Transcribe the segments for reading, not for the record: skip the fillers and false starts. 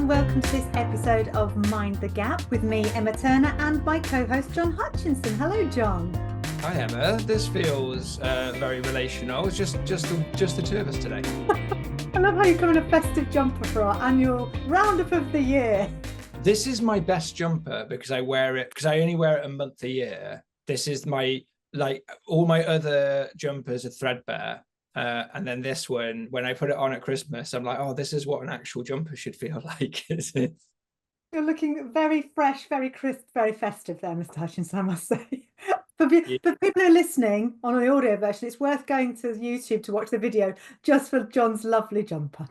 welcome to this episode of Mind the Gap with me, Emma Turner, and my co-host Jon Hutchinson. Hello, Jon. Hi, Emma. This feels very relational. It's just the two of us today. I love how you come in a festive jumper for our annual roundup of the year. This is my best jumper because I wear it because I only wear it a month a year. This is my, like, all my other jumpers are threadbare. And then this one, when I put it on at Christmas, I'm like, oh, this is what an actual jumper should feel like. You're looking very fresh, very crisp, very festive there, Mr. Hutchinson, I must say. For people who are listening on the audio version, it's worth going to YouTube to watch the video just for Jon's lovely jumper.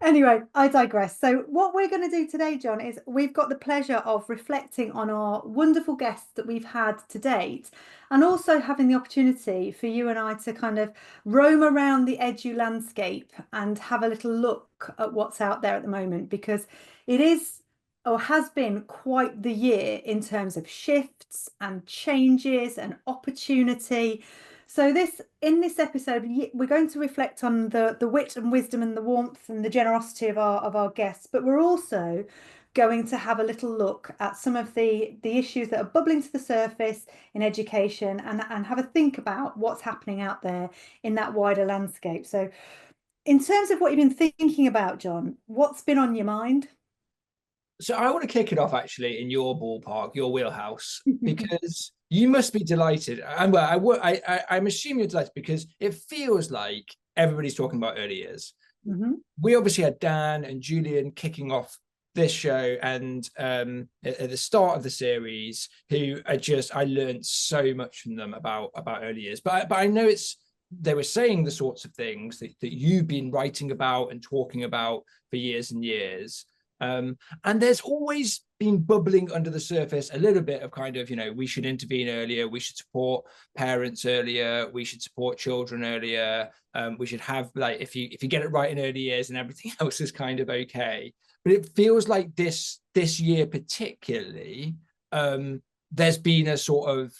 Anyway, I digress. So what we're going to do today, Jon, is we've got the pleasure of reflecting on our wonderful guests that we've had to date, and also having the opportunity for you and I to kind of roam around the edu landscape and have a little look at what's out there at the moment, because it is or has been quite the year in terms of shifts and changes and opportunity. So in this episode, we're going to reflect on the wit and wisdom and the warmth and the generosity of our guests, but we're also going to have a little look at some of the issues that are bubbling to the surface in education and have a think about what's happening out there in that wider landscape. So in terms of what you've been thinking about, Jon, what's been on your mind? So I want to kick it off actually in your ballpark, your wheelhouse, because you must be delighted. And I'm assuming you're delighted because it feels like everybody's talking about early years. Mm-hmm. We obviously had Dan and Julian kicking off this show, and at the start of the series, who I learned so much from them about early years. But I know they were saying the sorts of things that you've been writing about and talking about for years and years. And there's always been bubbling under the surface a little bit of kind of, we should intervene earlier, we should support parents earlier, we should support children earlier, we should have, like, if you get it right in early years and everything else is kind of okay. But it feels like this year particularly, there's been a sort of,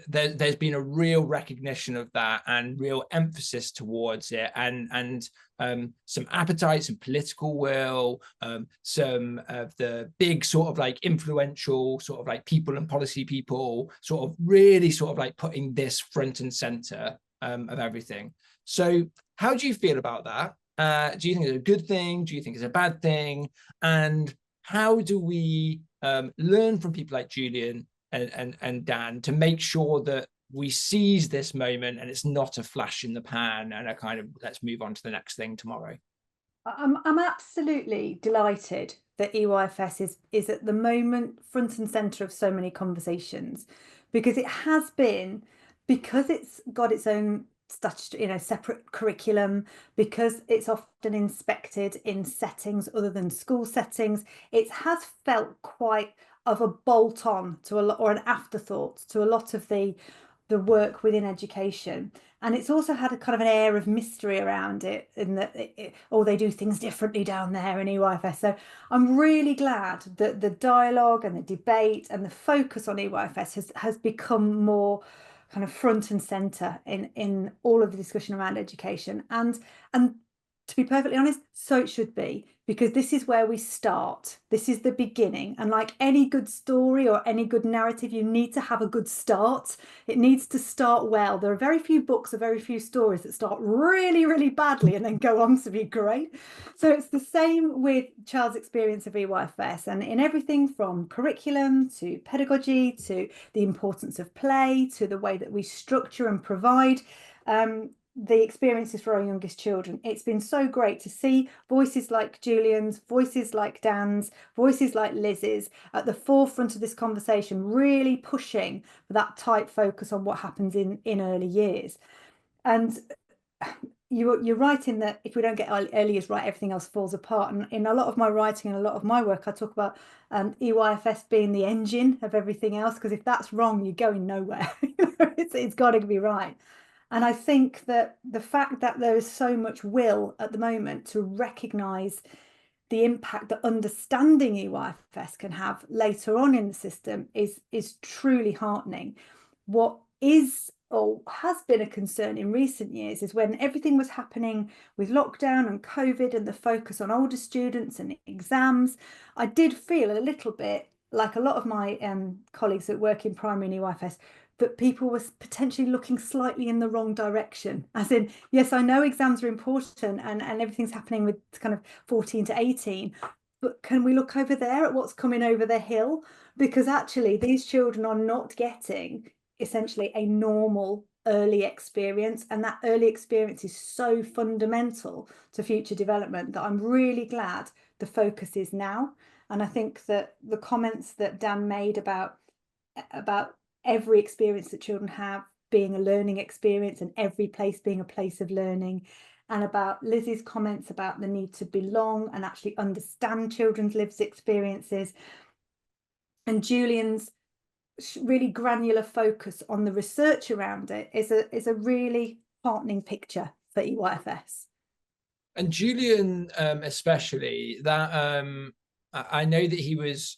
there's been a real recognition of that and real emphasis towards it, and some appetite, some political will, some of the big sort of like influential sort of like people and policy people sort of really sort of like putting this front and center of everything. So how do you feel about that? Do you think it's a good thing? Do you think it's a bad thing? And how do we learn from people like Julian and Dan to make sure that we seize this moment and it's not a flash in the pan and a kind of let's move on to the next thing tomorrow? I'm absolutely delighted that EYFS is at the moment front and center of so many conversations, because it has been, because it's got its own statutory, separate curriculum, because it's often inspected in settings other than school settings. It has felt quite of a bolt on to a lot, or an afterthought to a lot of the work within education. And it's also had a kind of an air of mystery around it, in that they do things differently down there in EYFS. So I'm really glad that the dialogue and the debate and the focus on EYFS has become more kind of front and center in all of the discussion around education. And to be perfectly honest, so it should be, because this is where we start. This is the beginning. And like any good story or any good narrative, you need to have a good start. It needs to start well. There are very few books or very few stories that start really, really badly and then go on to be great. So it's the same with child's experience of EYFS, and in everything from curriculum to pedagogy to the importance of play to the way that we structure and provide the experiences for our youngest children. It's been so great to see voices like Julian's, voices like Dan's, voices like Liz's at the forefront of this conversation, really pushing for that tight focus on what happens in early years. And you're right in that if we don't get early years right, everything else falls apart. And in a lot of my writing and a lot of my work, I talk about EYFS being the engine of everything else, because if that's wrong, you're going nowhere. It's got to be right. And I think that the fact that there is so much will at the moment to recognise the impact that understanding EYFS can have later on in the system is truly heartening. What is or has been a concern in recent years is when everything was happening with lockdown and COVID and the focus on older students and exams, I did feel a little bit like a lot of my colleagues that work in primary and EYFS, that people were potentially looking slightly in the wrong direction. As in, yes, I know exams are important and everything's happening with kind of 14 to 18, but can we look over there at what's coming over the hill? Because actually these children are not getting essentially a normal early experience, and that early experience is so fundamental to future development that I'm really glad the focus is now. And I think that the comments that Dan made about every experience that children have being a learning experience and every place being a place of learning, and about Liz's comments about the need to belong and actually understand children's lived experiences, and Julian's really granular focus on the research around it is a really heartening picture for EYFS. And Julian, especially that, I know that he was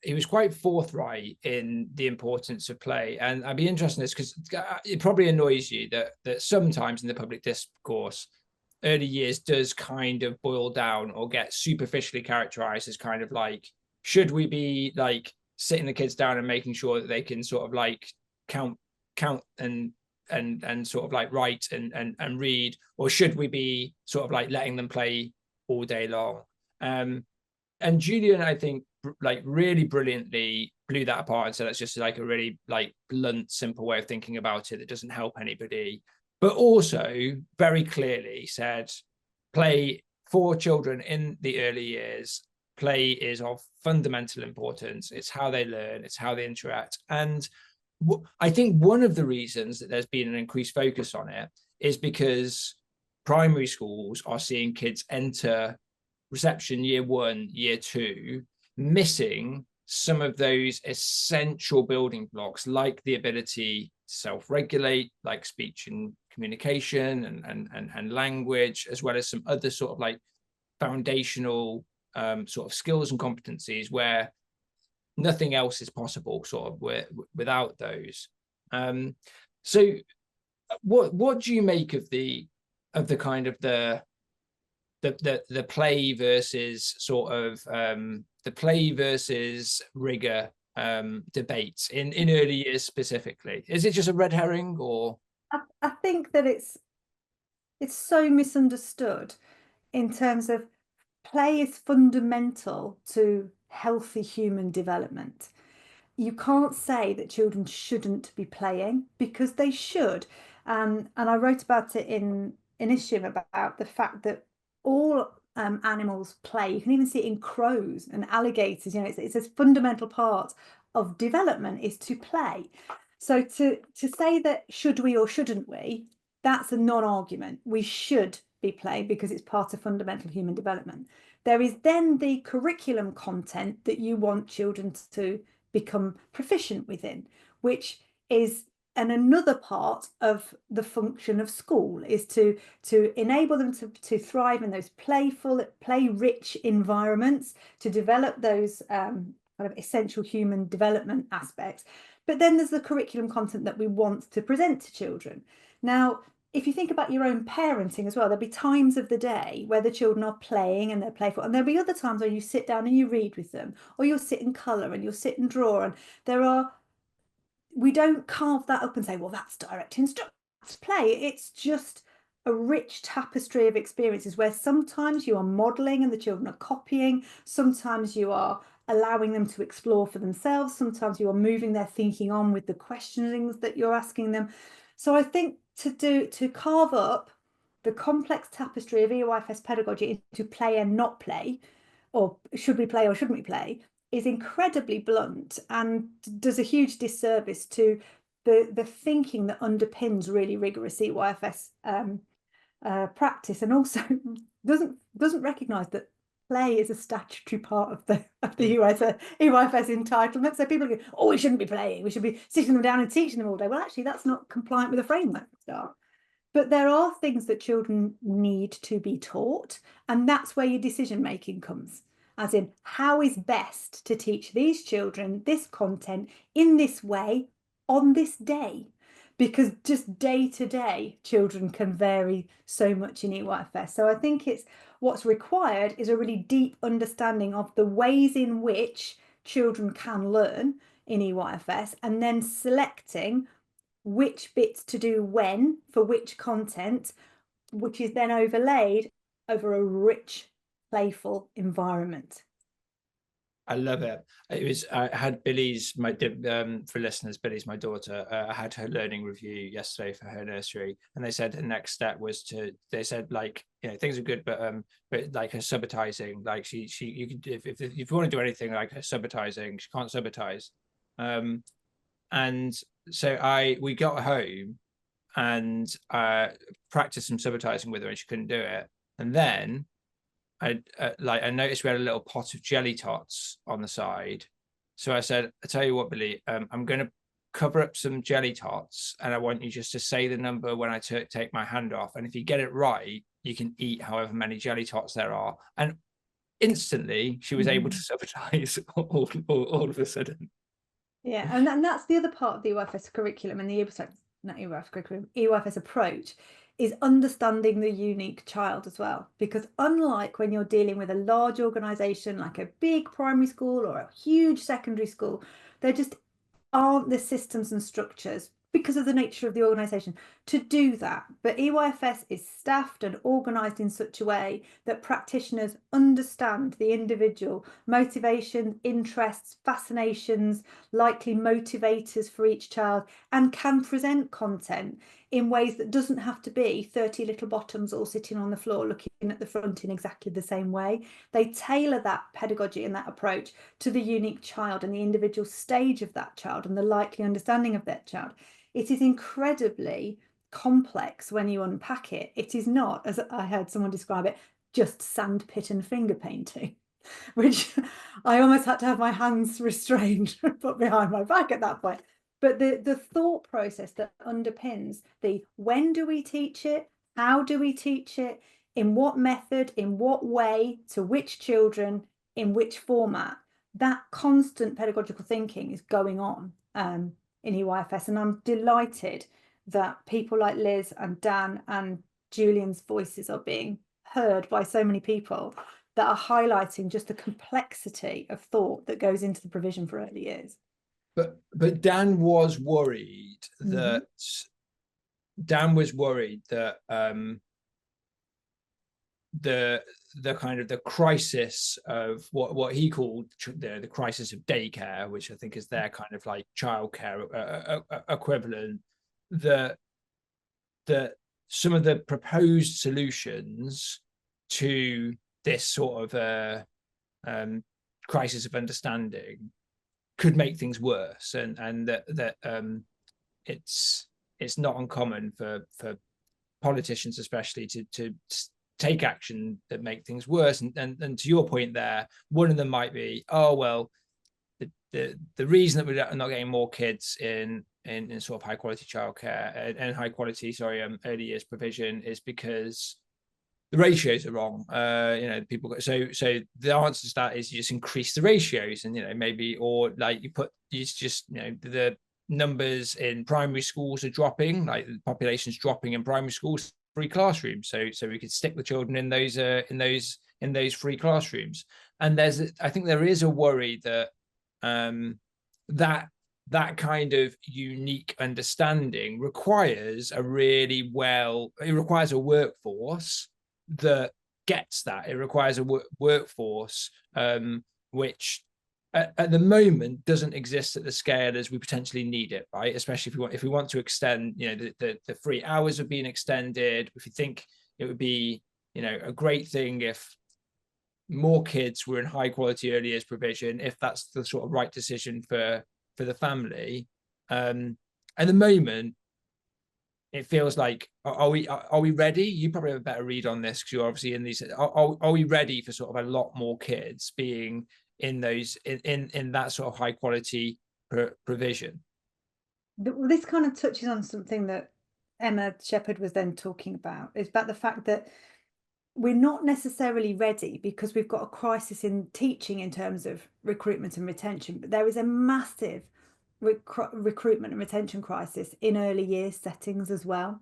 he was quite forthright in the importance of play, and I'd be interested in this because it probably annoys you that sometimes in the public discourse, early years does kind of boil down or get superficially characterized as kind of like, should we be like sitting the kids down and making sure that they can sort of like count and sort of like write and read, or should we be sort of like letting them play all day long? And Julian, I think, like really brilliantly blew that apart and said that's just like a really like blunt, simple way of thinking about it that doesn't help anybody, but also very clearly said play for children in the early years. Play is of fundamental importance. It's how they learn, it's how they interact. And I think one of the reasons that there's been an increased focus on it is because primary schools are seeing kids enter reception year 1, year 2, missing some of those essential building blocks, like the ability to self-regulate, like speech and communication and language, as well as some other sort of like foundational sort of skills and competencies where nothing else is possible sort of without those. So what do you make of the kind of the play versus sort of the play versus rigor debates in early years specifically? Is it just a red herring, or? I think that it's so misunderstood in terms of play is fundamental to healthy human development. You can't say that children shouldn't be playing, because they should. And I wrote about it in issue about the fact that all animals play. You can even see it in crows and alligators. You know, it's a fundamental part of development is to play. So to say that should we or shouldn't we, that's a non-argument. We should be playing because it's part of fundamental human development. There is then the curriculum content that you want children to become proficient within, which is another part of the function of school, is to enable them to thrive in those playful, play-rich environments, to develop those kind of essential human development aspects. But then there's the curriculum content that we want to present to children. Now, if you think about your own parenting as well, there'll be times of the day where the children are playing and they're playful, and there'll be other times where you sit down and you read with them, or you'll sit and colour and you'll sit and draw, and we don't carve that up and say, well, that's direct instruction, that's play. It's just a rich tapestry of experiences where sometimes you are modelling and the children are copying, sometimes you are allowing them to explore for themselves, sometimes you are moving their thinking on with the questionings that you're asking them. So I think to carve up the complex tapestry of EYFS pedagogy into play and not play, or should we play or shouldn't we play, is incredibly blunt and does a huge disservice to the thinking that underpins really rigorous EYFS practice, and also doesn't recognise that play is a statutory part of the EYFS entitlement. So people go, oh, we shouldn't be playing, we should be sitting them down and teaching them all day. Well, actually, that's not compliant with the framework for start. But there are things that children need to be taught, and that's where your decision making comes, as in how is best to teach these children this content in this way on this day. because just day to day, children can vary so much in EYFS. So I think it's what's required is a really deep understanding of the ways in which children can learn in EYFS, and then selecting which bits to do when for which content, which is then overlaid over a rich, playful environment. I love it. I had Billy's, for listeners, Billy's my daughter. I had her learning review yesterday for her nursery, and they said the next step was they said, like, things are good, but like her subitizing, like you could, if you want to do anything like her subitizing, she can't subitize. And so we got home and practiced some subitizing with her, and she couldn't do it. And then I noticed we had a little pot of jelly tots on the side. So I said, I tell you what, Billy, I'm going to cover up some jelly tots, and I want you just to say the number when I take my hand off. And if you get it right, you can eat however many jelly tots there are. And instantly she was able to subitize all of a sudden. Yeah, and that's the other part of the EYFS curriculum and the EYFS approach is understanding the unique child as well. Because unlike when you're dealing with a large organisation like a big primary school or a huge secondary school, there just aren't the systems and structures because of the nature of the organisation to do that. But EYFS is staffed and organised in such a way that practitioners understand the individual motivations, interests, fascinations, likely motivators for each child, and can present content in ways that doesn't have to be 30 little bottoms all sitting on the floor looking at the front in exactly the same way. They tailor that pedagogy and that approach to the unique child and the individual stage of that child and the likely understanding of that child. It is incredibly complex when you unpack it. It is not, as I heard someone describe it, just sandpit and finger painting, which I almost had to have my hands restrained put behind my back at that point. But the thought process that underpins the when do we teach it, how do we teach it, in what method, in what way, to which children, in which format, that constant pedagogical thinking is going on in EYFS. And I'm delighted that people like Liz and Dan and Julian's voices are being heard by so many people that are highlighting just the complexity of thought that goes into the provision for early years. But Dan was worried that the kind of the crisis of what he called the crisis of daycare, which I think is their kind of like childcare equivalent, that some of the proposed solutions to this sort of crisis of understanding could make things worse, and that it's not uncommon for politicians especially to take action that make things worse. And to your point there, one of them might be, oh well, the reason that we're not getting more kids in sort of high quality childcare and high quality early years provision is because the ratios are wrong. People so the answer to that is you just increase the ratios, and maybe, or like the numbers in primary schools are dropping, like the population's dropping in primary schools, free classrooms, so we could stick the children in those free classrooms. And I think there is a worry that that kind of unique understanding requires a workforce that gets that. It requires a workforce which at the moment doesn't exist at the scale as we potentially need it, right? Especially if we want to extend, the free hours have been extended. If you think it would be, a great thing if more kids were in high quality early years provision, if that's the sort of right decision for the family. At the moment, it feels like, are we ready? You probably have a better read on this because you're obviously in these. Are we ready for sort of a lot more kids being in those in that sort of high quality provision? This kind of touches on something that Emma Sheppard was then talking about, is about the fact that we're not necessarily ready because we've got a crisis in teaching in terms of recruitment and retention, but there is a massive recruitment and retention crisis in early years settings as well.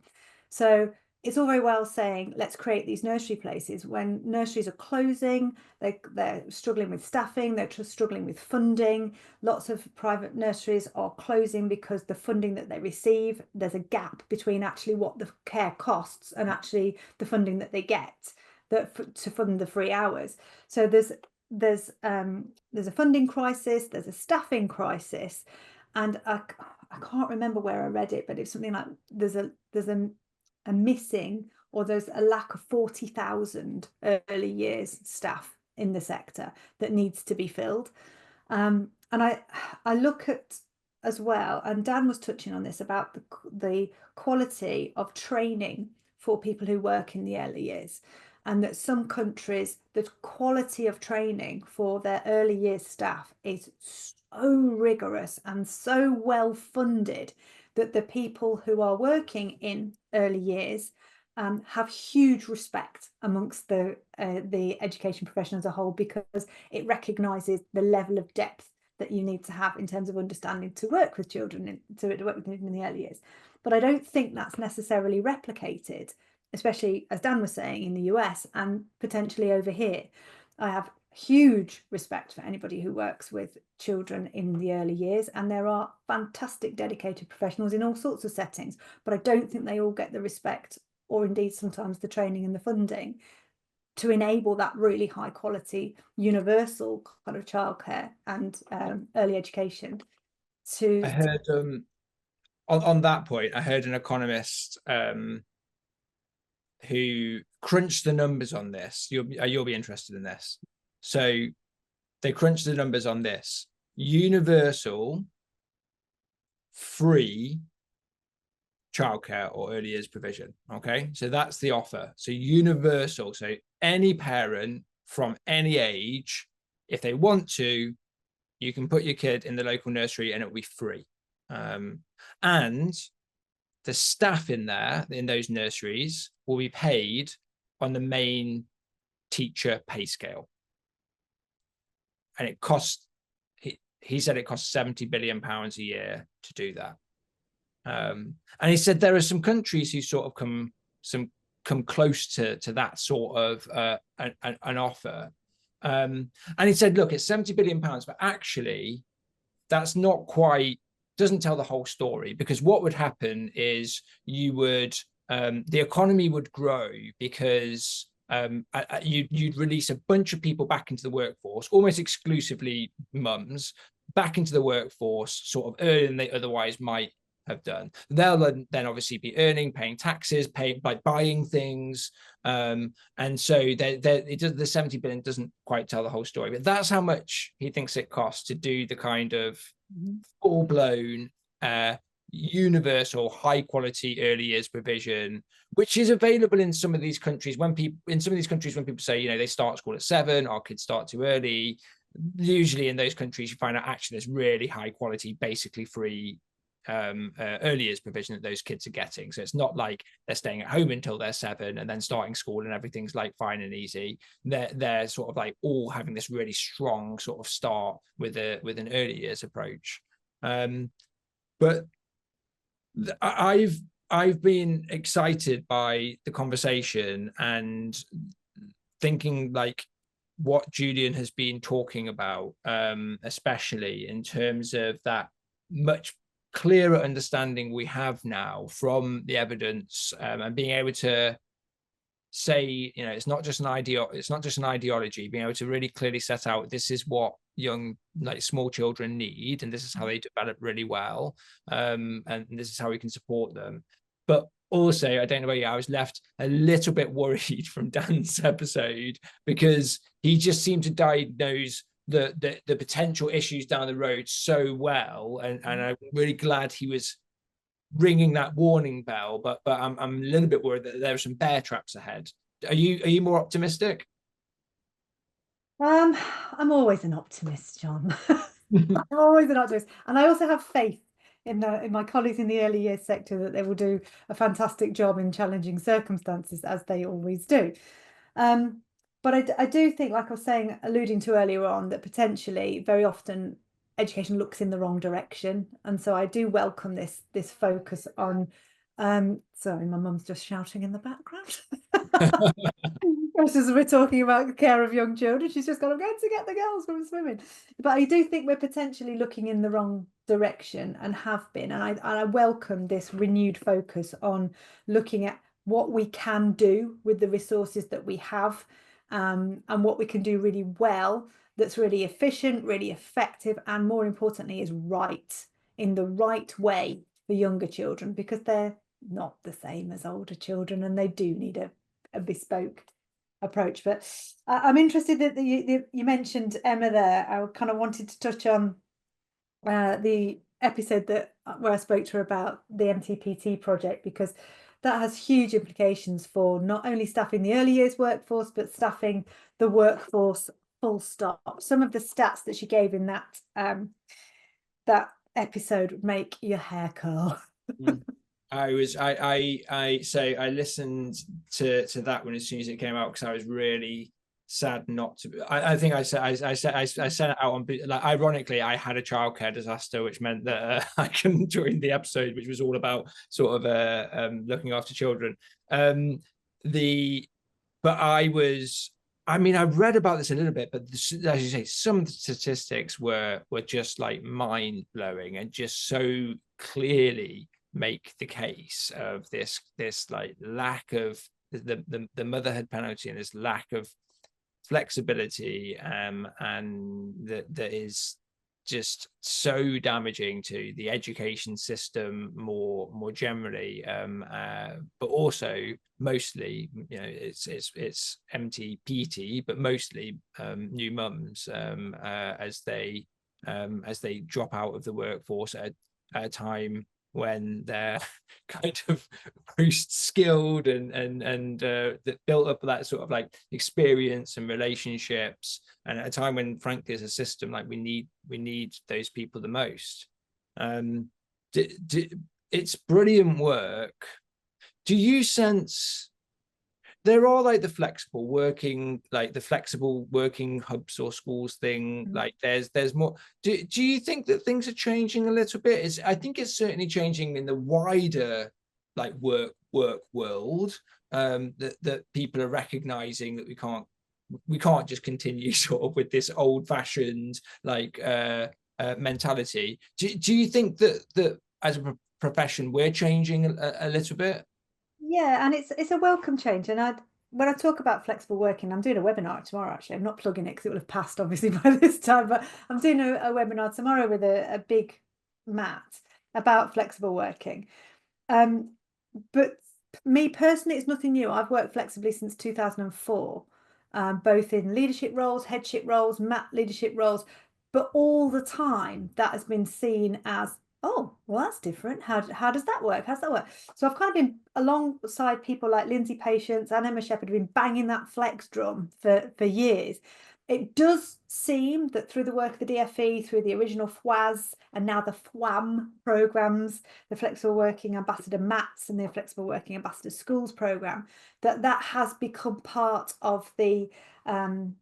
So it's all very well saying, let's create these nursery places when nurseries are closing, they're struggling with staffing, they're struggling with funding. Lots of private nurseries are closing because the funding that they receive, there's a gap between actually what the care costs and actually the funding that they get to fund the free hours. So there's a funding crisis, there's a staffing crisis, and I can't remember where I read it, but it's something like there's a missing, or there's a lack of 40,000 early years staff in the sector that needs to be filled. And I look at as well, and Dan was touching on this, about the quality of training for people who work in the early years, and that some countries, the quality of training for their early years staff is so rigorous and so well funded that the people who are working in early years have huge respect amongst the education profession as a whole, because it recognises the level of depth that you need to have in terms of understanding to work with children, to work with them in the early years. But I don't think that's necessarily replicated, especially, as Dan was saying, in the US and potentially over here. I have huge respect for anybody who works with children in the early years, and there are fantastic dedicated professionals in all sorts of settings, but I don't think they all get the respect, or indeed sometimes the training and the funding, to enable that really high quality universal kind of childcare and early education. I heard on that point, I heard an economist who crunched the numbers on this. You'll be interested in this. So they crunched the numbers on this: universal free childcare or early years provision. Okay, so that's the offer. So universal, so any parent from any age, if they want to, you can put your kid in the local nursery and it'll be free. And the staff in there, in those nurseries, will be paid on the main teacher pay scale. And it costs, he said it costs £70 billion a year to do that. And he said there are some countries who sort of come close to that sort of an offer. And he said, look, it's £70 billion, but actually that's not quite, doesn't tell the whole story, because what would happen is you would, the economy would grow because you'd release a bunch of people back into the workforce, almost exclusively mums, back into the workforce sort of earlier than they otherwise might have done. They'll then obviously be earning, paying taxes, buying things, and so the 70 billion doesn't quite tell the whole story, but that's how much he thinks it costs to do the kind of full-blown universal high quality early years provision, which is available in some of these countries. When people say, you know, they start school at 7, our kids start too early, usually in those countries you find out actually there's really high quality, basically free early years provision that those kids are getting. So it's not like they're staying at home until they're 7 and then starting school and everything's like fine and easy. They're sort of like all having this really strong sort of start with an early years approach. But I've been excited by the conversation and thinking like what Julian has been talking about, especially in terms of that much clearer understanding we have now from the evidence, and being able to say, you know, it's not just an ideology, being able to really clearly set out this is what young, like small children need, and this is how they develop really well, and this is how we can support them. But also, I don't know about you, I was left a little bit worried from Dan's episode, because he just seemed to diagnose the potential issues down the road so well, and I'm really glad he was ringing that warning bell, but I'm a little bit worried that there are some bear traps ahead. Are you more optimistic? I'm always an optimist, John. I'm always an optimist, and I also have faith in my colleagues in the early years sector that they will do a fantastic job in challenging circumstances, as they always do. But I do think, like I was saying, alluding to earlier on, that potentially very often education looks in the wrong direction. And so I do welcome this focus on, sorry, my mum's just shouting in the background. Just as we're talking about the care of young children, she's just gone, I'm going to get the girls from swimming. But I do think we're potentially looking in the wrong direction, and have been. And I welcome this renewed focus on looking at what we can do with the resources that we have, and what we can do really well, that's really efficient, really effective, and more importantly, is right, in the right way for younger children, because they're not the same as older children, and they do need a bespoke approach. But I'm interested that you mentioned Emma there. I kind of wanted to touch on the episode that where I spoke to her about the MTPT project, because that has huge implications for not only staffing the early years workforce, but staffing the workforce full stop. Some of the stats that she gave in that that episode would make your hair curl. I listened to that one as soon as it came out, because I was really sad not to. I think I sent it out on, like, ironically, I had a childcare disaster, which meant that I couldn't join the episode, which was all about sort of looking after children. But I mean, I read about this a little bit, but as you say, some statistics were just like mind blowing, and just so clearly make the case of this like lack of the motherhood penalty, and this lack of flexibility, and that is just so damaging to the education system more generally, but also mostly, you know, it's MTPT, but mostly new mums, as they drop out of the workforce at a time when they're kind of most skilled and that built up that sort of like experience and relationships, and at a time when, frankly, as a system, like, we need those people the most. It's brilliant work. Do you sense there are like the flexible working hubs or schools thing? Like, there's more. Do you think that things are changing a little bit? I think it's certainly changing in the wider like work world, that people are recognizing that we can't just continue sort of with this old-fashioned like mentality. Do you think that as a profession we're changing a little bit? Yeah, and it's a welcome change. And when I talk about flexible working, I'm doing a webinar tomorrow. Actually, I'm not plugging it because it will have passed obviously by this time, but I'm doing a webinar tomorrow with a big mat about flexible working. But me personally, it's nothing new. I've worked flexibly since 2004, both in leadership roles, headship roles, mat leadership roles, but all the time that has been seen as, oh, well, that's different. How does that work? How does that work? So I've kind of been alongside people like Lindsay Patience and Emma Sheppard, have been banging that flex drum for years. It does seem that through the work of the DFE, through the original FWAS and now the FWAM programs, the Flexible Working Ambassador MATS and the Flexible Working Ambassador Schools program, that has become part of the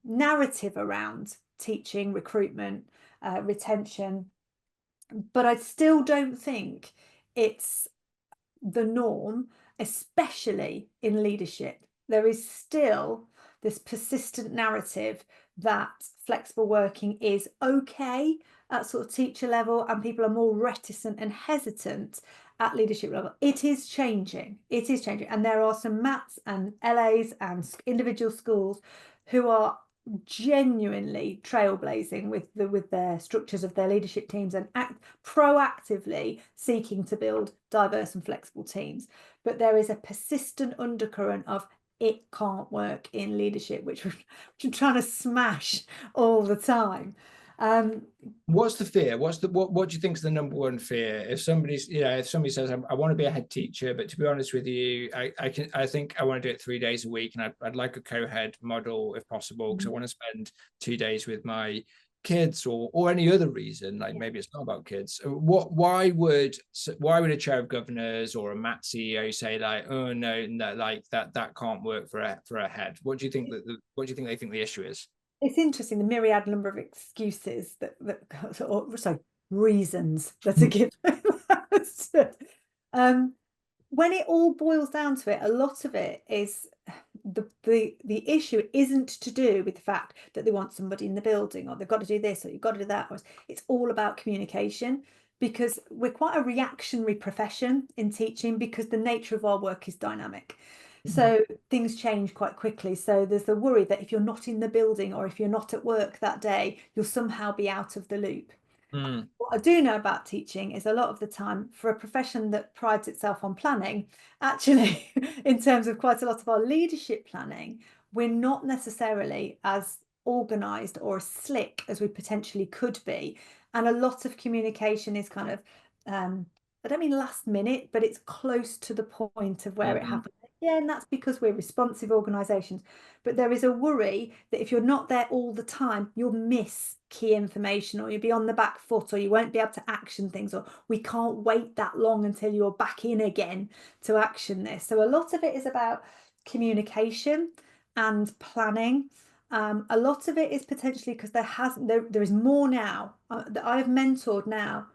narrative around teaching, recruitment, retention. But I still don't think it's the norm, especially in leadership. There is still this persistent narrative that flexible working is okay at sort of teacher level, and people are more reticent and hesitant at leadership level. It is changing. It is changing. And there are some MATs and LAs and individual schools who are genuinely trailblazing with their structures of their leadership teams and proactively seeking to build diverse and flexible teams. But there is a persistent undercurrent of it can't work in leadership, which we're trying to smash all the time. What's the fear? What do you think is the number one fear? If somebody says, I want to be a head teacher, but to be honest with you, I think I want to do it 3 days a week, and I'd like a co-head model if possible, because I want to spend 2 days with my kids, or any other reason, like maybe it's not about kids. Why would a chair of governors or a MAT CEO say like, oh no, like that can't work for a head? What do you think they think the issue is? It's interesting, the myriad number of excuses or sorry, reasons that are given. When it all boils down to it, a lot of it is the issue isn't to do with the fact that they want somebody in the building, or they've got to do this, or you've got to do that. Or it's all about communication, because we're quite a reactionary profession in teaching, because the nature of our work is dynamic. So things change quite quickly. So there's the worry that if you're not in the building, or if you're not at work that day, you'll somehow be out of the loop. What I do know about teaching is a lot of the time, for a profession that prides itself on planning, actually, in terms of quite a lot of our leadership planning, we're not necessarily as organised or as slick as we potentially could be. And a lot of communication is kind of, I don't mean last minute, but it's close to the point of where it happens. Yeah, and that's because we're responsive organisations. But there is a worry that if you're not there all the time, you'll miss key information, or you'll be on the back foot, or you won't be able to action things, or we can't wait that long until you're back in again to action this. So a lot of it is about communication and planning. A lot of it is potentially because there is more now that I have mentored now,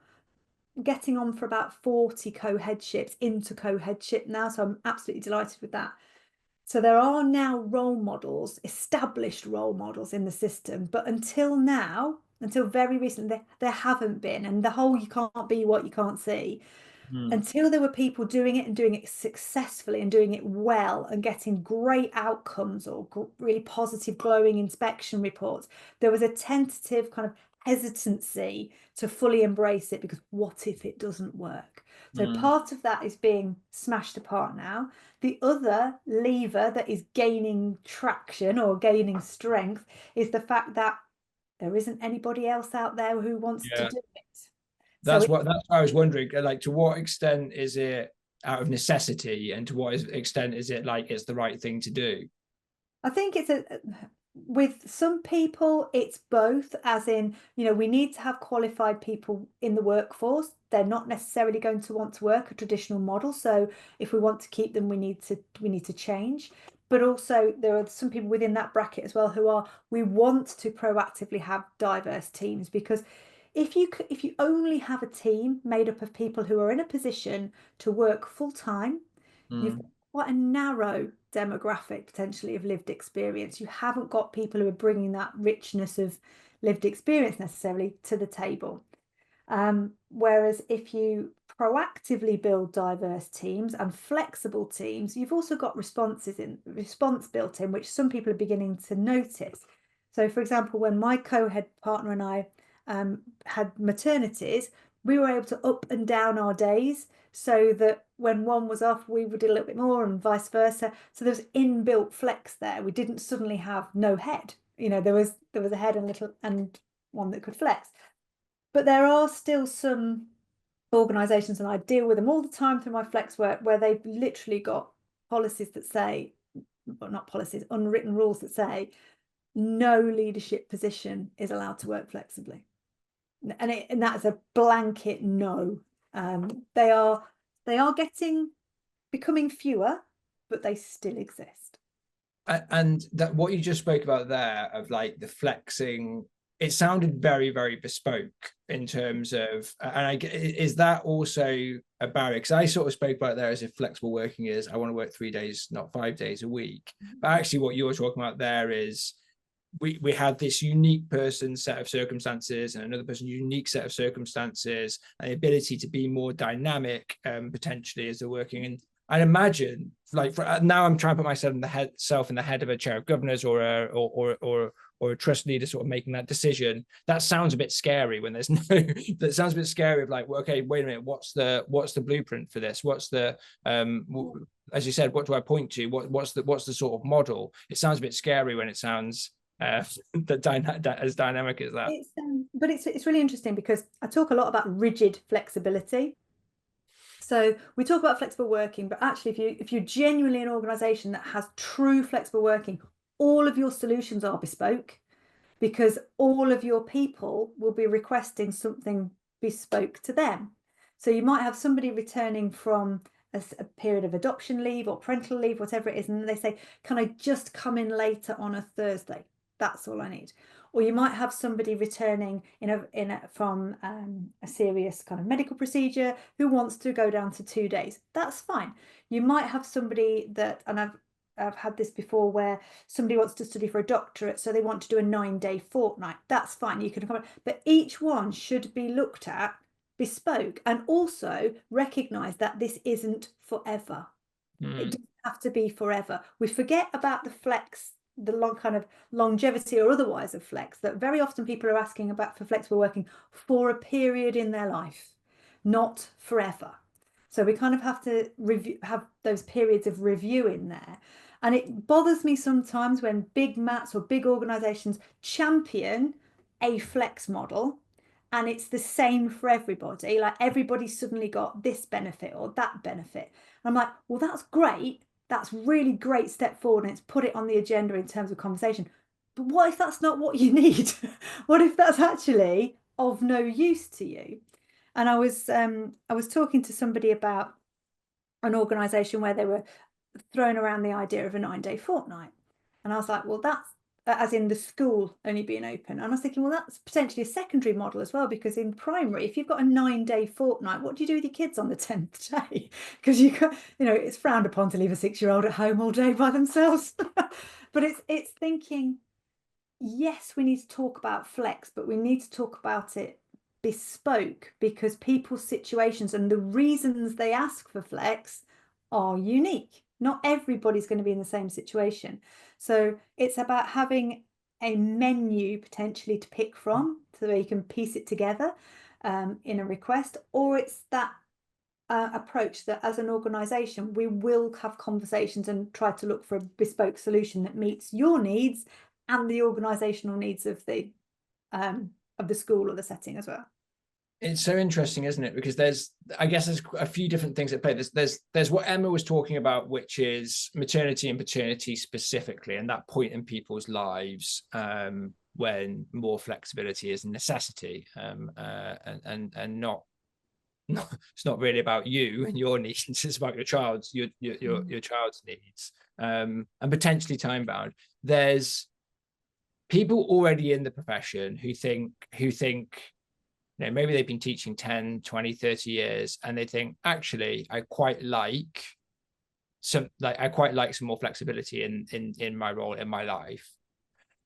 getting on for about 40 co-headships into co-headship now. So I'm absolutely delighted with that. So there are now role models, established role models in the system, but until now, until very recently, there haven't been. And the whole "you can't be what you can't see," until there were people doing it and doing it successfully and doing it well and getting great outcomes, or really positive, glowing inspection reports, there was a tentative kind of hesitancy to fully embrace it, because what if it doesn't work? So part of that is being smashed apart now. The other lever that is gaining traction or gaining strength is the fact that there isn't anybody else out there who wants to do it. That's what I was wondering. Like, to what extent is it out of necessity, and to what extent is it like it's the right thing to do? I think with some people, it's both, as in, we need to have qualified people in the workforce. They're not necessarily going to want to work a traditional model. So if we want to keep them, we need to change. But also there are some people within that bracket as well we want to proactively have diverse teams, because if you only have a team made up of people who are in a position to work full time, you've got quite a narrow demographic potentially of lived experience. You haven't got people who are bringing that richness of lived experience necessarily to the table. Whereas if you proactively build diverse teams and flexible teams, you've also got response built in, which some people are beginning to notice. So for example, when my co-head partner and I had maternities, we were able to up and down our days, so that when one was off, we would do a little bit more, and vice versa. So there's inbuilt flex there. We didn't suddenly have no head. There was a head and one that could flex. But there are still some organisations, and I deal with them all the time through my flex work, where they've literally got policies that say, well, not policies, unwritten rules that say no leadership position is allowed to work flexibly. And that's a blanket no. They are becoming fewer, but they still exist. And that what you just spoke about there, of like the flexing, it sounded very, very bespoke in terms of, and is that also a barrier? Because I sort of spoke about it there as if flexible working is, I want to work 3 days, not 5 days a week. But actually what you're talking about there is, we have this unique person's set of circumstances and another person's unique set of circumstances, and the ability to be more dynamic potentially as they're working. And I'd imagine, like, now I'm trying to put myself in the head of a chair of governors or a trust leader sort of making that decision. That sounds a bit scary when there's no, that sounds a bit scary of like, well, okay, wait a minute, what's the blueprint for this? What's the, as you said, what do I point to? What's the sort of model? It sounds a bit scary when it sounds as dynamic as that. But it's really interesting, because I talk a lot about rigid flexibility. So we talk about flexible working, but actually if you're genuinely an organization that has true flexible working, all of your solutions are bespoke, because all of your people will be requesting something bespoke to them. So you might have somebody returning from a period of adoption leave or parental leave, whatever it is, and they say, can I just come in later on a Thursday? That's all I need. Or you might have somebody returning from a serious kind of medical procedure who wants to go down to 2 days. That's fine. You might have somebody that, and I've had this before, where somebody wants to study for a doctorate, so they want to do a 9-day fortnight. That's fine. You can accommodate, but each one should be looked at bespoke, and also recognize that this isn't forever. It doesn't have to be forever. We forget about the flex, the long kind of longevity or otherwise of flex, that very often people are asking about for flexible working for a period in their life, not forever. So we kind of have to have those periods of review in there. And it bothers me sometimes when big mats or big organizations champion a flex model, and it's the same for everybody. Like everybody's suddenly got this benefit or that benefit. And I'm like, well, that's great. That's really great step forward, and it's put it on the agenda in terms of conversation. But what if that's not what you need? What if that's actually of no use to you? And I was talking to somebody about an organization where they were throwing around the idea of a 9-day fortnight. And I was like, well, that's as in the school only being open. And I was thinking, well, that's potentially a secondary model as well, because in primary, if you've got a 9-day fortnight, what do you do with your kids on the 10th day? Because it's frowned upon to leave a 6-year-old at home all day by themselves. But it's thinking, yes, we need to talk about flex, but we need to talk about it bespoke, because people's situations and the reasons they ask for flex are unique. Not everybody's going to be in the same situation. So it's about having a menu potentially to pick from, so that you can piece it together in a request, or it's that approach that as an organization we will have conversations and try to look for a bespoke solution that meets your needs and the organizational needs of the school or the setting as well. It's so interesting, isn't it? Because I guess there's a few different things at play. There's what Emma was talking about, which is maternity and paternity specifically, and that point in people's lives when more flexibility is a necessity, and not it's not really about you and your needs. It's about your child's needs, and potentially time bound. There's people already in the profession who think maybe they've been teaching 10, 20, 30 years, and they think, actually, I quite like some more flexibility in my role, in my life.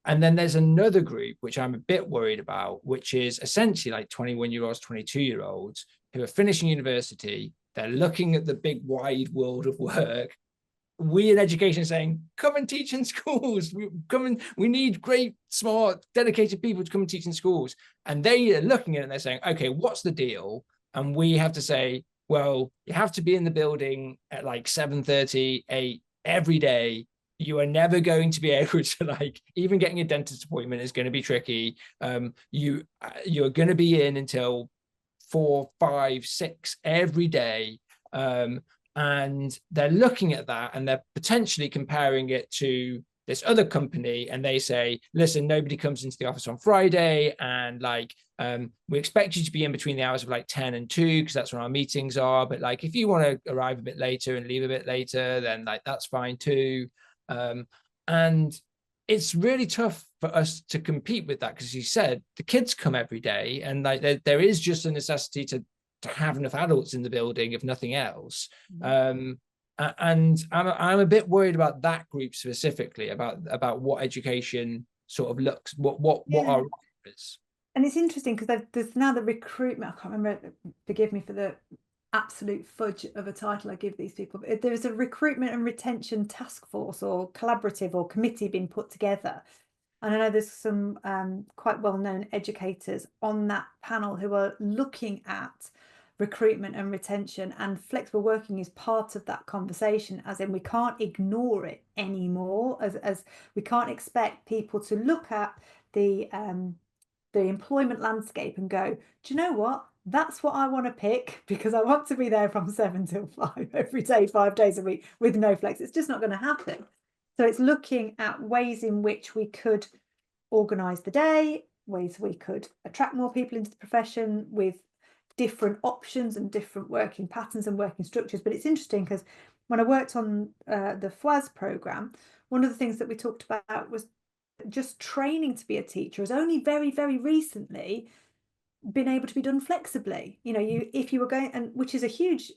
And then there's another group, which I'm a bit worried about, which is essentially like 21-year-olds, 22-year-olds who are finishing university. They're looking at the big wide world of work. We in education saying, come and teach in schools. We need great, smart, dedicated people to come and teach in schools. And they are looking at it and they're saying, okay, what's the deal? And we have to say, well, you have to be in the building at like 7:30, 8 every day. You are never going to be able to, even getting a dentist appointment is going to be tricky. You are going to be in until 4, 5, 6 every day. And they're looking at that and they're potentially comparing it to this other company, and they say, listen, nobody comes into the office on Friday, and we expect you to be in between the hours of 10 and 2 because that's when our meetings are, but if you want to arrive a bit later and leave a bit later, then that's fine too. And it's really tough for us to compete with that, because you said the kids come every day, and there is just a necessity to have enough adults in the building, if nothing else. And I'm a bit worried about that group specifically, about what education sort of looks, what our is. And it's interesting because there's now the recruitment. I can't remember. Forgive me for the absolute fudge of a title I give these people. But there is a recruitment and retention task force or collaborative or committee being put together. And I know there's some quite well-known educators on that panel who are looking at recruitment and retention, and flexible working is part of that conversation, as in we can't ignore it anymore, as we can't expect people to look at the employment landscape and go, do you know what? That's what I want to pick, because I want to be there from 7 till 5 every day, 5 days a week with no flex. It's just not going to happen. So it's looking at ways in which we could organise the day, ways we could attract more people into the profession with different options and different working patterns and working structures. But it's interesting because when I worked on the FWAS programme, one of the things that we talked about was just training to be a teacher has only very, very recently been able to be done flexibly. You know, if you were going, and which is a huge,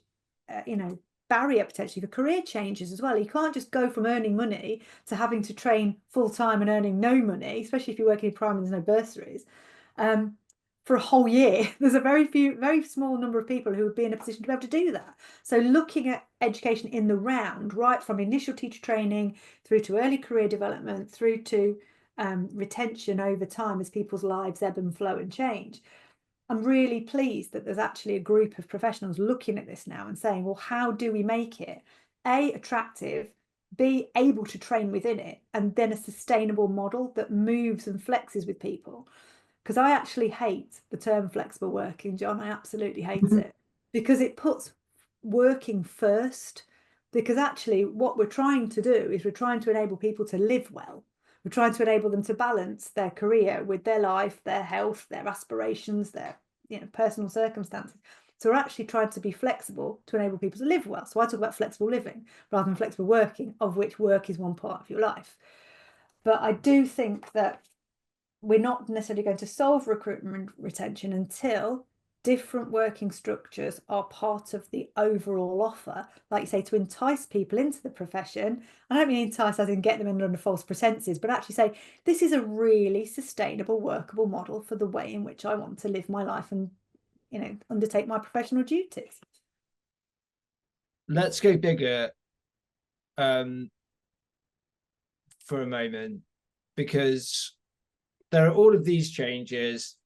barrier potentially for career changes as well. You can't just go from earning money to having to train full time and earning no money, especially if you're working in primary and there's no bursaries, for a whole year. There's a very small number of people who would be in a position to be able to do that. So looking at education in the round, right from initial teacher training through to early career development, through to retention over time as people's lives ebb and flow and change. I'm really pleased that there's actually a group of professionals looking at this now and saying, well, how do we make it A, attractive, B, able to train within it, and then a sustainable model that moves and flexes with people? Because I actually hate the term flexible working, John. I absolutely hate it, because it puts working first. Because actually what we're trying to do is we're trying to enable people to live well. We're trying to enable them to balance their career with their life, their health, their aspirations, their personal circumstances. So we're actually trying to be flexible to enable people to live well. So I talk about flexible living rather than flexible working, of which work is one part of your life. But I do think that we're not necessarily going to solve recruitment and retention until different working structures are part of the overall offer, like you say, to entice people into the profession. I don't mean entice as in get them in under false pretenses, but actually say, this is a really sustainable, workable model for the way in which I want to live my life and, undertake my professional duties. Let's go bigger for a moment, because there are all of these changes.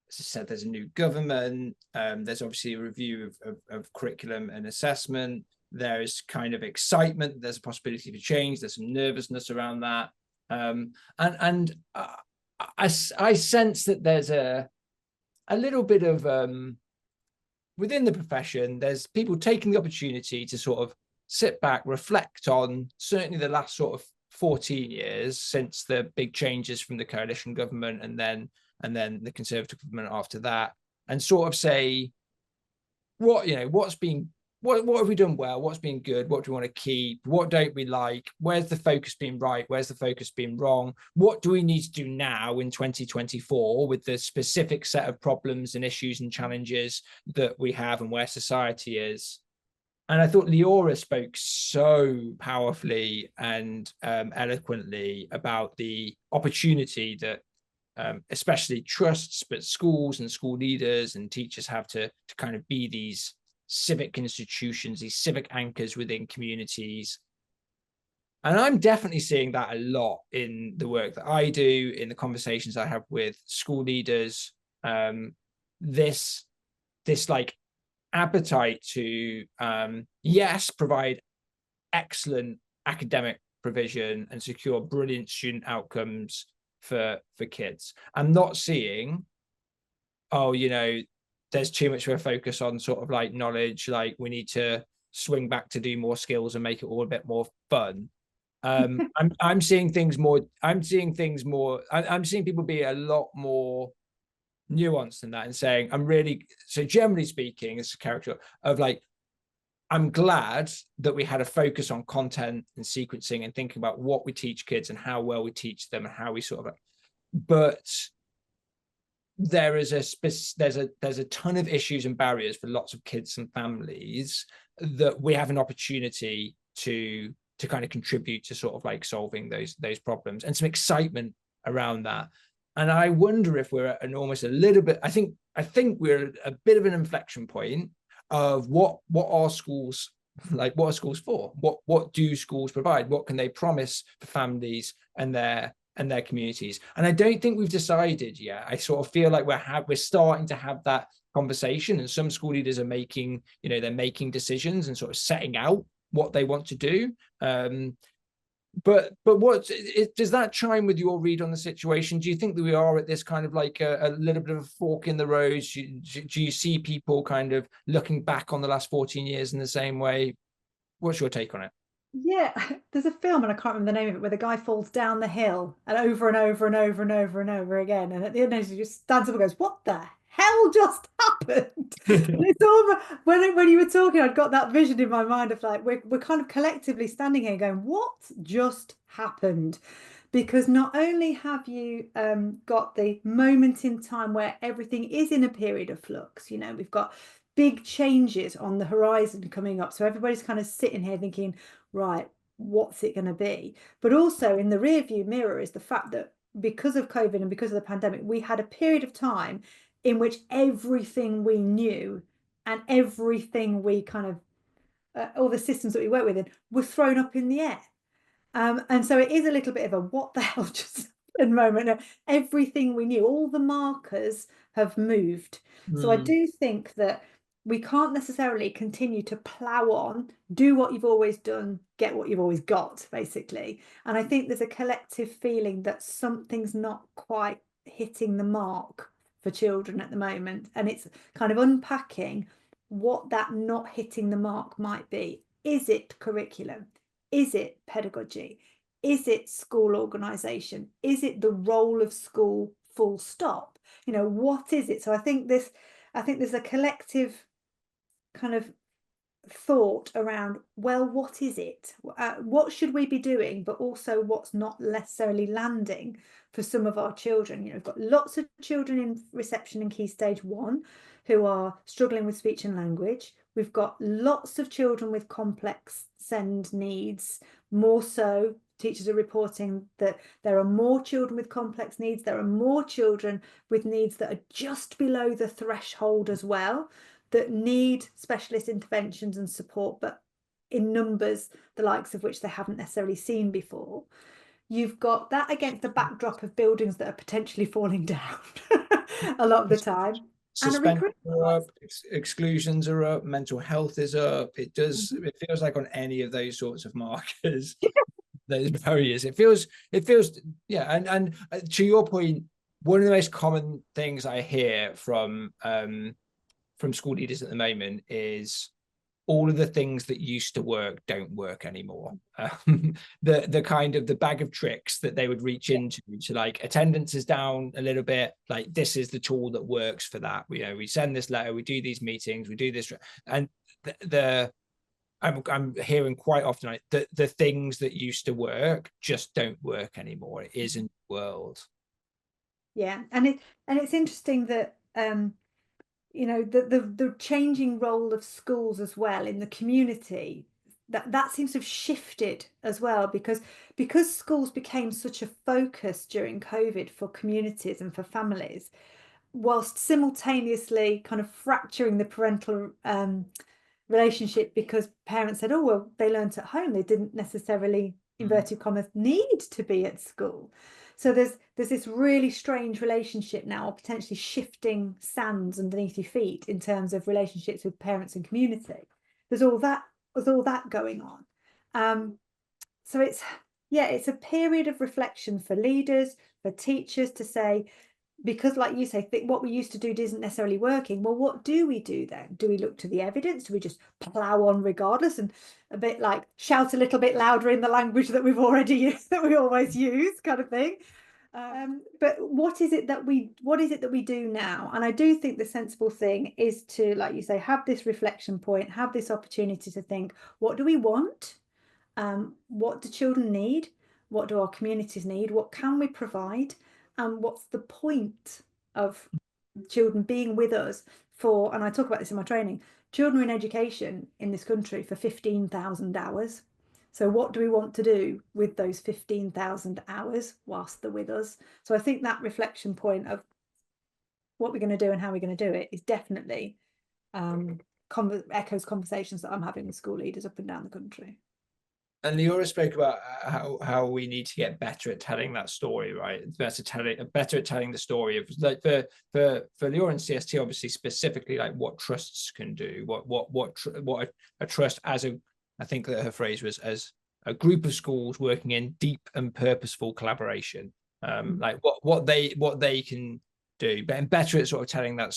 As I said, there's a new government. There's obviously a review of curriculum and assessment. There's kind of excitement. There's a possibility for change. There's some nervousness around that. I sense that there's a little bit of, within the profession, there's people taking the opportunity to sort of sit back, reflect on certainly the last sort of 14 years since the big changes from the coalition government and then the Conservative government after that, and sort of say, what have we done well, what's been good, what do we want to keep, what don't we like, where's the focus been right, where's the focus been wrong, what do we need to do now in 2024 with the specific set of problems and issues and challenges that we have and where society is. And I thought Leora spoke so powerfully and eloquently about the opportunity that especially trusts, but schools and school leaders and teachers have to kind of be these civic institutions, these civic anchors within communities. And I'm definitely seeing that a lot in the work that I do, in the conversations I have with school leaders, this like appetite to yes, provide excellent academic provision and secure brilliant student outcomes for kids. I'm not seeing, there's too much of a focus on sort of like knowledge, like we need to swing back to do more skills and make it all a bit more fun. I'm seeing things more, I'm seeing people be a lot more nuanced than that and saying, so generally speaking, as a character of like, I'm glad that we had a focus on content and sequencing and thinking about what we teach kids and how well we teach them and how we sort of, but there is there's a ton of issues and barriers for lots of kids and families that we have an opportunity to kind of contribute to sort of like solving those problems, and some excitement around that. And I wonder if we're at almost a little bit, I think we're at a bit of an inflection point of what are schools like, what are schools for? What do schools provide? What can they promise for families and their communities? And I don't think we've decided yet. I sort of feel like we're starting to have that conversation, and some school leaders are making, they're making decisions and sort of setting out what they want to do. But what does that chime with your read on the situation? Do you think that we are at this kind of like a little bit of a fork in the road? Do you see people kind of looking back on the last 14 years in the same way? What's your take on it? Yeah, there's a film, and I can't remember the name of it, where the guy falls down the hill and over and over and over and over and over again, and at the end he just stands up and goes, "What the hell just happened?" And it's all when you were talking, I'd got that vision in my mind of like we're kind of collectively standing here going, "What just happened?" because not only have you got the moment in time where everything is in a period of flux, you know, we've got big changes on the horizon coming up, so everybody's kind of sitting here thinking, right, what's it going to be? But also in the rear view mirror is the fact that because of COVID and because of the pandemic, we had a period of time in which everything we knew and everything we kind of all the systems that we work with were thrown up in the air. And so it is a little bit of a what the hell just moment. Everything we knew, all the markers have moved. So I do think that we can't necessarily continue to plow on, do what you've always done, get what you've always got, basically. And I think there's a collective feeling that something's not quite hitting the mark for children at the moment. And it's kind of unpacking what that not hitting the mark might be. Is it curriculum? Is it pedagogy? Is it school organisation? Is it the role of school, full stop? You know, what is it? So I think there's a collective kind of thought around, well, what is it? What should we be doing? But also what's not necessarily landing for some of our children. You know, we've got lots of children in reception and key stage 1 who are struggling with speech and language. We've got lots of children with complex SEND needs. More so, teachers are reporting that there are more children with complex needs. There are more children with needs that are just below the threshold as well, that need specialist interventions and support, but in numbers the likes of which they haven't necessarily seen before. You've got that against the backdrop of buildings that are potentially falling down a lot of the time. Suspensions are up, exclusions are up, mental health is up. It does. It feels like on any of those sorts of markers, those barriers. It feels. Yeah, and to your point, one of the most common things I hear from school leaders at the moment is all of the things that used to work don't work anymore. The kind of the bag of tricks that they would reach into, to like, attendance is down a little bit, like this is the tool that works for that. We send this letter, we do these meetings, we do this, and I'm hearing quite often like the things that used to work just don't work anymore. It isn't the world. Yeah, and it's interesting that you know, the changing role of schools as well in the community, that seems to have shifted as well, because schools became such a focus during COVID for communities and for families, whilst simultaneously kind of fracturing the parental relationship, because parents said, oh well, they learnt at home, they didn't necessarily, inverted commas, need to be at school. So there's this really strange relationship now, or potentially shifting sands underneath your feet in terms of relationships with parents and community. There's all that going on. So it's a period of reflection for leaders, for teachers, to say, because like you say, what we used to do isn't necessarily working. Well, what do we do then? Do we look to the evidence? Do we just plow on regardless, and a bit like shout a little bit louder in the language that we've already used, that we always use, kind of thing? But what is it that we do now? And I do think the sensible thing is to, like you say, have this reflection point, have this opportunity to think, what do we want? What do children need? What do our communities need? What can we provide? And what's the point of children being with us for, and I talk about this in my training, children in education in this country for 15,000 hours. So what do we want to do with those 15,000 hours whilst they're with us? So I think that reflection point of what we're going to do and how we're going to do it is definitely echoes conversations that I'm having with school leaders up and down the country. And Leora spoke about how we need to get better at telling that story, right? Better at telling the story of, like, for Leora and CST, obviously specifically, like what trusts can do, what a trust as a, I think that her phrase was, as a group of schools working in deep and purposeful collaboration, like what they can do, but better at sort of telling that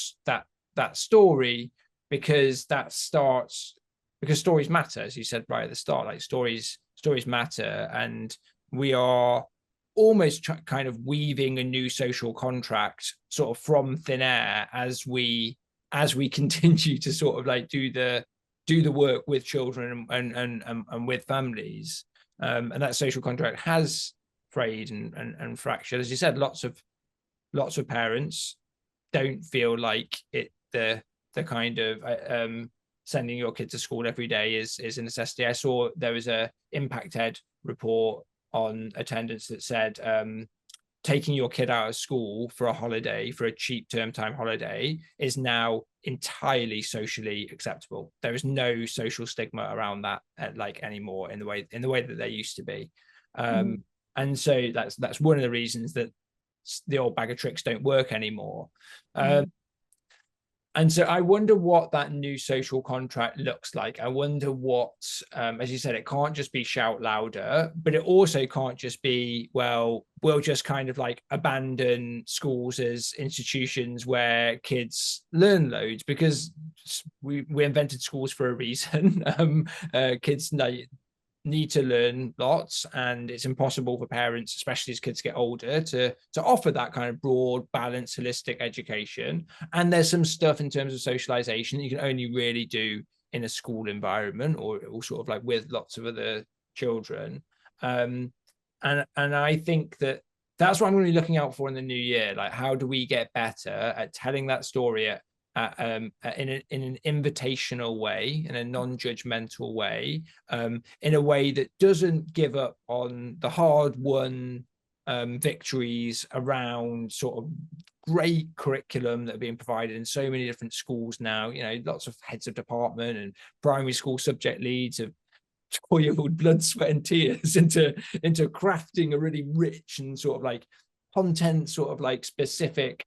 story, because stories matter, as you said right at the start. Like stories matter, and we are almost kind of weaving a new social contract sort of from thin air as we continue to sort of like do the work with children and with families, and that social contract has frayed and fractured. As you said, lots of parents don't feel like the kind of sending your kid to school every day is a necessity. I saw there was a Impact Ed report on attendance that said taking your kid out of school for a holiday, for a cheap term time holiday, is now entirely socially acceptable. There is no social stigma around that anymore in the way that there used to be. And so that's one of the reasons that the old bag of tricks don't work anymore. And so I wonder what that new social contract looks like. I wonder what, as you said, it can't just be shout louder, but it also can't just be, well, we'll just kind of like abandon schools as institutions where kids learn loads, because we invented schools for a reason. Kids need to learn lots, and it's impossible for parents, especially as kids get older, to offer that kind of broad, balanced, holistic education. And there's some stuff in terms of socialization that you can only really do in a school environment, or sort of like with lots of other children. And I think that's what I'm going to be looking out for in the new year. Like, how do we get better at telling that story in an invitational way, in a non-judgmental way, in a way that doesn't give up on the hard-won victories around sort of great curriculum that are being provided in so many different schools now. You know, lots of heads of department and primary school subject leads have toiled blood, sweat, and tears into crafting a really rich and sort of like content, sort of like specific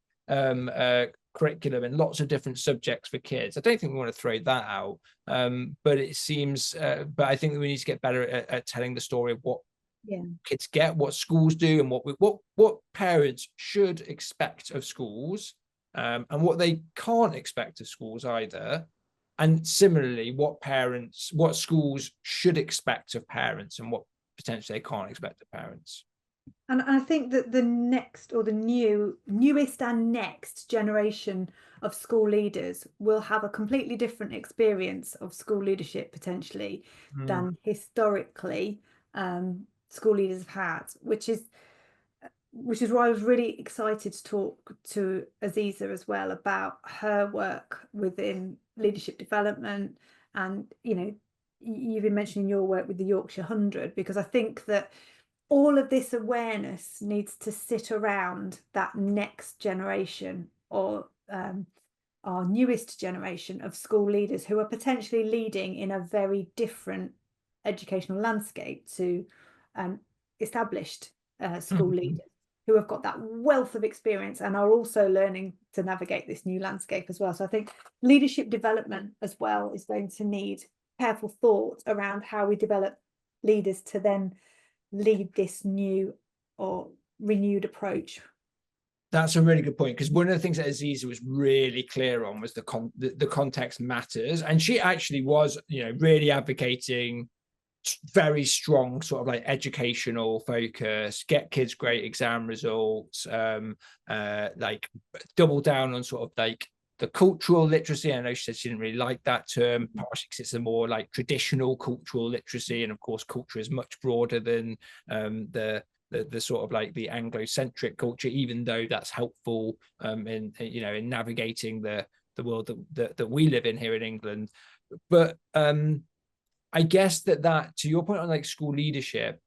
curriculum and lots of different subjects for kids. I don't think we want to throw that out, but it seems, but I think that we need to get better at telling the story of what kids get, what schools do, and what parents should expect of schools, and what they can't expect of schools either. And similarly, what schools should expect of parents, and what potentially they can't expect of parents. And I think that the next, or the newest and next generation of school leaders will have a completely different experience of school leadership potentially than historically school leaders have had, which is why I was really excited to talk to Aziza as well about her work within leadership development. And, you know, you've been mentioning your work with the Yorkshire 100, because I think that all of this awareness needs to sit around that next generation, or our newest generation of school leaders, who are potentially leading in a very different educational landscape to established school leaders, who have got that wealth of experience and are also learning to navigate this new landscape as well. So I think leadership development as well is going to need careful thought around how we develop leaders to then lead this new or renewed approach. That's a really good point, because one of the things that Aziza was really clear on was the context matters, and she actually was, you know, really advocating very strong sort of like educational focus, get kids great exam results, like double down on sort of like the cultural literacy. I know she said she didn't really like that term, partially because it's a more like traditional cultural literacy, and of course culture is much broader than the sort of like the Anglo-centric culture, even though that's helpful in, you know, in navigating the world that we live in here in England. But I guess that to your point on like school leadership,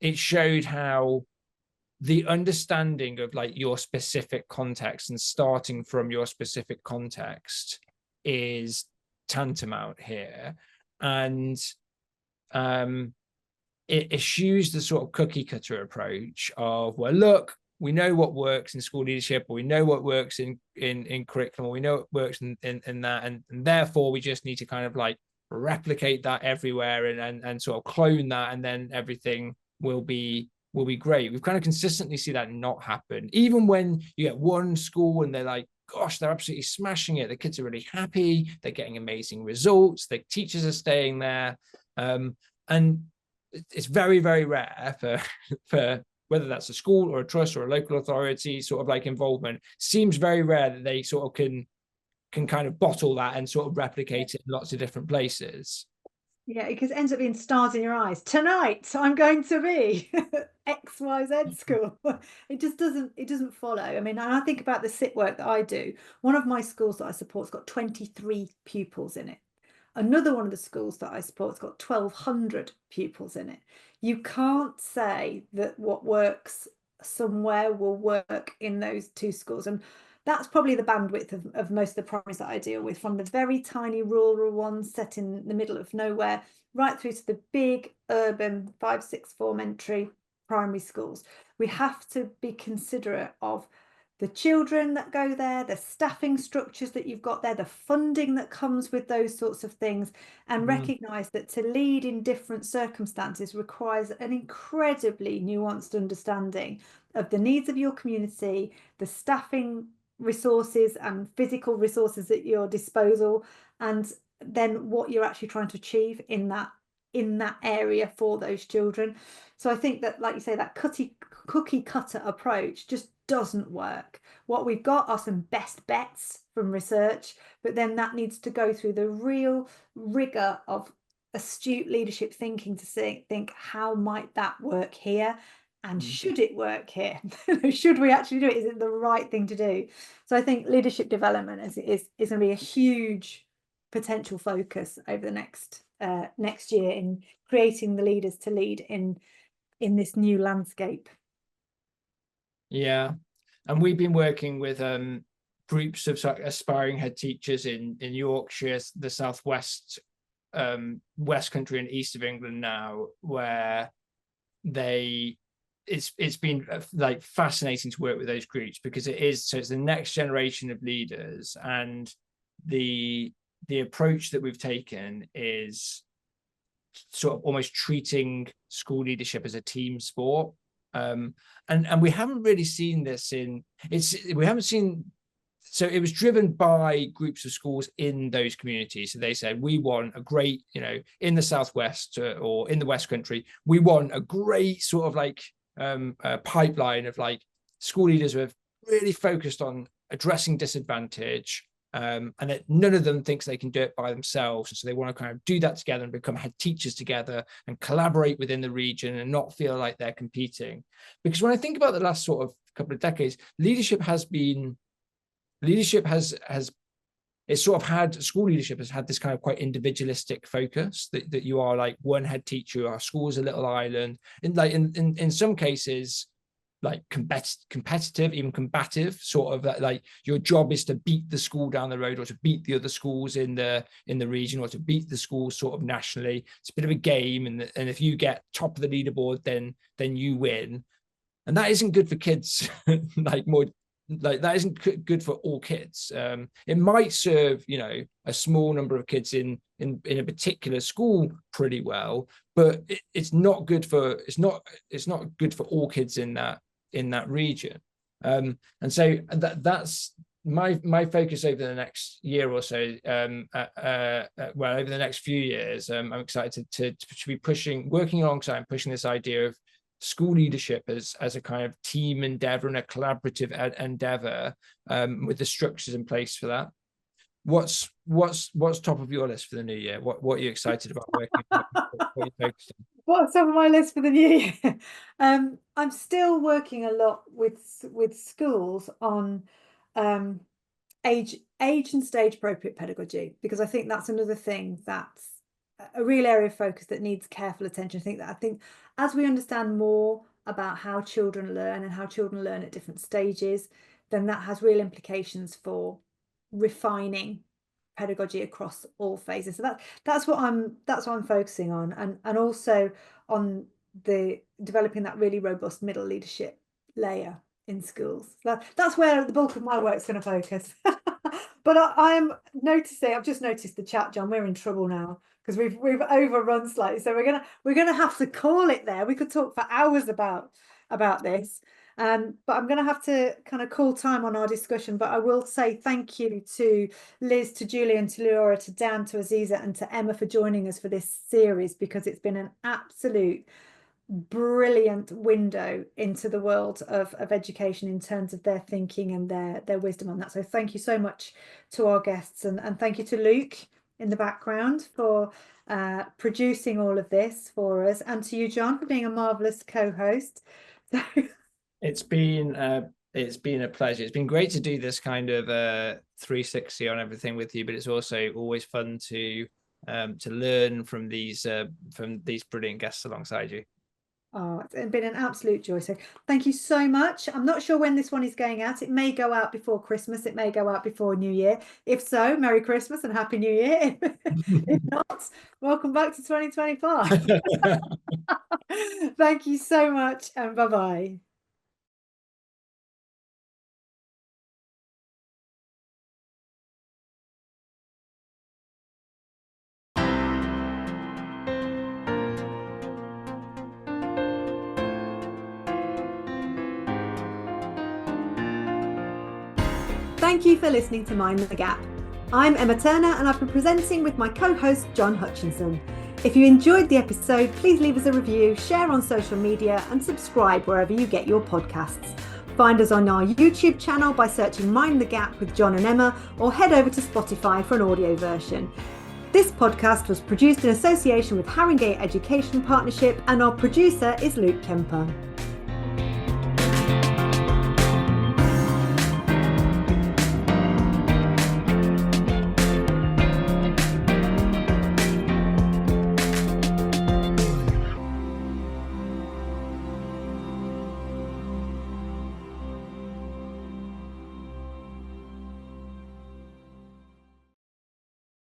it showed how the understanding of like your specific context and starting from your specific context is tantamount here. And it eschews the sort of cookie cutter approach of, well, look, we know what works in school leadership, or we know what works in curriculum, or we know what works in that, and therefore we just need to kind of like replicate that everywhere and sort of clone that, and then everything will be great. We've kind of consistently see that not happen. Even when you get one school and they're like, gosh, they're absolutely smashing it, the kids are really happy, they're getting amazing results, the teachers are staying there, and it's very, very rare for whether that's a school or a trust or a local authority sort of like involvement, seems very rare that they sort of can kind of bottle that and sort of replicate it in lots of different places. Yeah, because it ends up being stars in your eyes. Tonight, I'm going to be XYZ school. It doesn't follow. I mean, and I think about the SIT work that I do. One of my schools that I support's got 23 pupils in it. Another one of the schools that I support's got 1,200 pupils in it. You can't say that what works somewhere will work in those two schools. And that's probably the bandwidth of most of the primaries that I deal with, from the very tiny rural ones set in the middle of nowhere, right through to the big urban 5, 6 form entry primary schools. We have to be considerate of the children that go there, the staffing structures that you've got there, the funding that comes with those sorts of things, and recognise that to lead in different circumstances requires an incredibly nuanced understanding of the needs of your community, the staffing resources and physical resources at your disposal, and then what you're actually trying to achieve in that area for those children. So I think that, like you say, that cookie cutter approach just doesn't work. What we've got are some best bets from research, but then that needs to go through the real rigor of astute leadership thinking to think how might that work here, and should it work here? Should we actually do it? Is it the right thing to do? So I think leadership development is going to be a huge potential focus over the next year in creating the leaders to lead in this new landscape. Yeah, and we've been working with groups of aspiring head teachers in Yorkshire, the southwest, West Country, and east of England now, where it's been like fascinating to work with those groups, because it's the next generation of leaders, and the approach that we've taken is sort of almost treating school leadership as a team sport. And we haven't really seen this so it was driven by groups of schools in those communities. So they said, we want a great, in the southwest or in the West Country, we want a great sort of like pipeline of like school leaders who have really focused on addressing disadvantage, and that none of them thinks they can do it by themselves. And so they want to kind of do that together and become head teachers together and collaborate within the region and not feel like they're competing. Because when I think about the last sort of couple of decades, leadership has school leadership has had this kind of quite individualistic focus, that you are like one head teacher, our school is a little island, and like in some cases like competitive, even combative, sort of like your job is to beat the school down the road, or to beat the other schools in the region, or to beat the schools sort of nationally. It's a bit of a game, and if you get top of the leaderboard, then you win. And that isn't good for kids. That isn't good for all kids. It might serve a small number of kids in a particular school pretty well, but it's not good for all kids in that region. And so that's my focus over the next year or so. Over the next few years, I'm excited to be working alongside and pushing this idea of school leadership as a kind of team endeavor and a collaborative endeavor, with the structures in place for that. What's top of your list for the new year? What are you excited about working on? What are you focused on? What's on my list for the new year? I'm still working a lot with schools on age and stage appropriate pedagogy, because I think that's another thing that's a real area of focus that needs careful attention. I think as we understand more about how children learn and how children learn at different stages, then that has real implications for refining pedagogy across all phases. So that's what I'm focusing on, and also on the developing that really robust middle leadership layer in schools. That's where the bulk of my work's going to focus. But I've just noticed the chat, John. We're in trouble now because we've overrun slightly. So we're gonna have to call it there. We could talk for hours about this. But I'm going to have to kind of call time on our discussion. But I will say thank you to Liz, to Julian, to Laura, to Dan, to Aziza, and to Emma for joining us for this series, because it's been an absolute brilliant window into the world of education in terms of their thinking and their wisdom on that. So thank you so much to our guests, and thank you to Luke in the background for producing all of this for us, and to you, John, for being a marvelous co-host. It's been a pleasure. It's been great to do this kind of 360 on everything with you, but it's also always fun to learn from these brilliant guests alongside you. Oh, it's been an absolute joy. So thank you so much. I'm not sure when this one is going out. It may go out before Christmas. It may go out before New Year. If so, Merry Christmas and Happy New Year. If not, welcome back to 2025. Thank you so much, and bye-bye. Thank you for listening to Mind the Gap. I'm Emma Turner, and I've been presenting with my co-host Jon Hutchinson. If you enjoyed the episode, please leave us a review, share on social media, and subscribe wherever you get your podcasts. Find us on our YouTube channel by searching Mind the Gap with Jon and Emma, or head over to Spotify for an audio version. This podcast was produced in association with Haringey Education Partnership, and our producer is Luke Kemper.